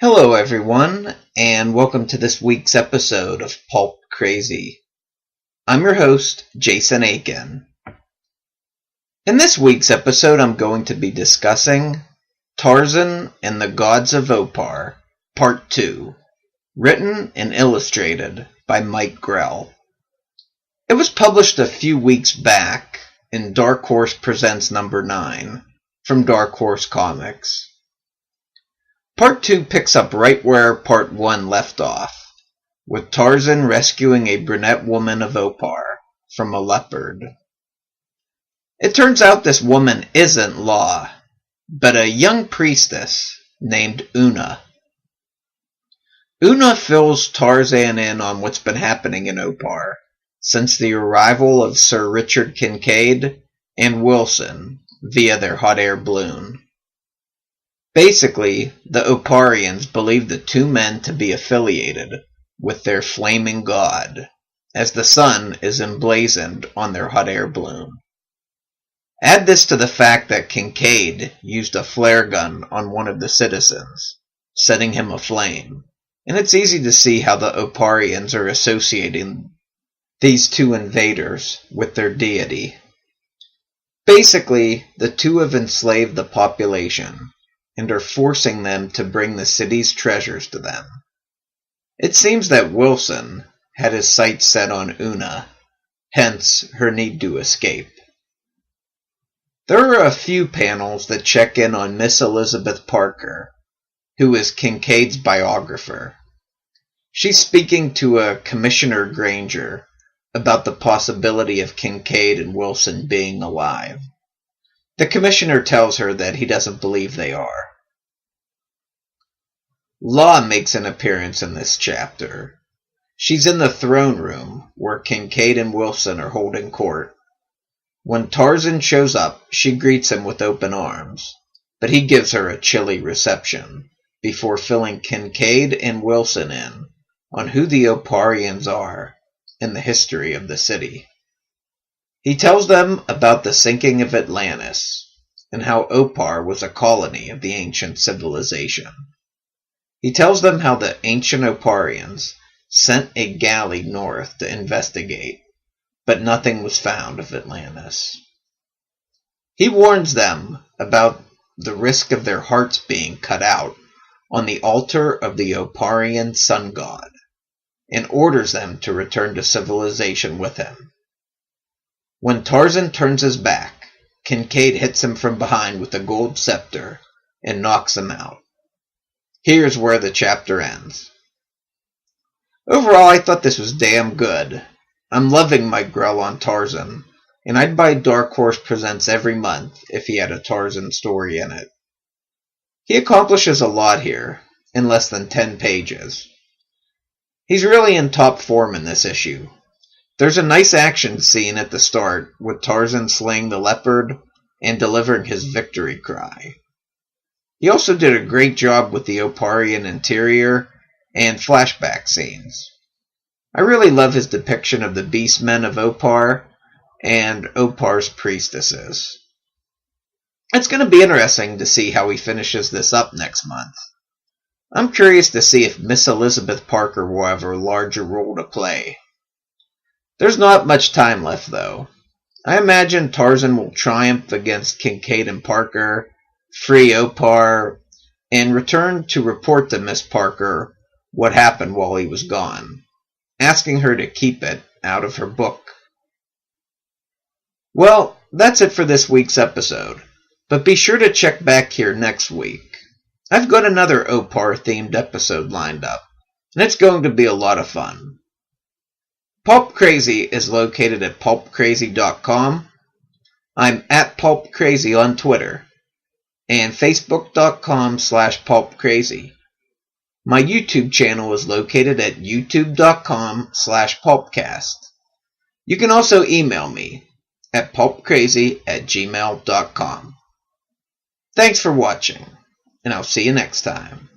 Hello everyone, and welcome to this week's episode of Pulp Crazy. I'm your host, Jason Aiken. In this week's episode, I'm going to be discussing Tarzan and the Gods of Opar, Part 2, written and illustrated by Mike Grell. It was published a few weeks back in Dark Horse Presents number 9 from Dark Horse Comics. Part 2 picks up right where Part 1 left off, with Tarzan rescuing a brunette woman of Opar from a leopard. It turns out this woman isn't Law, but a young priestess named Oona. Oona fills Tarzan in on what's been happening in Opar since the arrival of Sir Richard Kincaid and Wilson via their hot air balloon. Basically, the Oparians believe the two men to be affiliated with their flaming god, as the sun is emblazoned on their hot air balloon. Add this to the fact that Kincaid used a flare gun on one of the citizens, setting him aflame, and it's easy to see how the Oparians are associating these two invaders with their deity. Basically, the two have enslaved the population and are forcing them to bring the city's treasures to them. It seems that Wilson had his sights set on Oona, hence her need to escape. There are a few panels that check in on Miss Elizabeth Parker, who is Kincaid's biographer. She's speaking to a Commissioner Granger about the possibility of Kincaid and Wilson being alive. The commissioner tells her that he doesn't believe they are. Law makes an appearance in this chapter. She's in the throne room where Kincaid and Wilson are holding court. When Tarzan shows up, she greets him with open arms, but he gives her a chilly reception before filling Kincaid and Wilson in on who the Oparians are and the history of the city. He tells them about the sinking of Atlantis and how Opar was a colony of the ancient civilization. He tells them how the ancient Oparians sent a galley north to investigate, but nothing was found of Atlantis. He warns them about the risk of their hearts being cut out on the altar of the Oparian sun god, and orders them to return to civilization with him. When Tarzan turns his back, Kincaid hits him from behind with a gold scepter and knocks him out. Here's where the chapter ends. Overall, I thought this was damn good. I'm loving Mike Grell on Tarzan, and I'd buy Dark Horse Presents every month if he had a Tarzan story in it. He accomplishes a lot here, in less than 10 pages. He's really in top form in this issue. There's a nice action scene at the start with Tarzan slaying the leopard and delivering his victory cry. He also did a great job with the Oparian interior and flashback scenes. I really love his depiction of the beastmen of Opar and Opar's priestesses. It's going to be interesting to see how he finishes this up next month. I'm curious to see if Miss Elizabeth Parker will have a larger role to play. There's not much time left, though. I imagine Tarzan will triumph against Kincaid and Parker, free Opar, and return to report to Miss Parker what happened while he was gone, asking her to keep it out of her book. Well, that's it for this week's episode, but be sure to check back here next week. I've got another Opar-themed episode lined up, and it's going to be a lot of fun. Pulp Crazy is located at pulpcrazy.com. I'm at Pulp Crazy on Twitter and facebook.com/pulpcrazy. My YouTube channel is located at youtube.com/pulpcast. You can also email me at pulpcrazy@gmail.com. Thanks for watching, and I'll see you next time.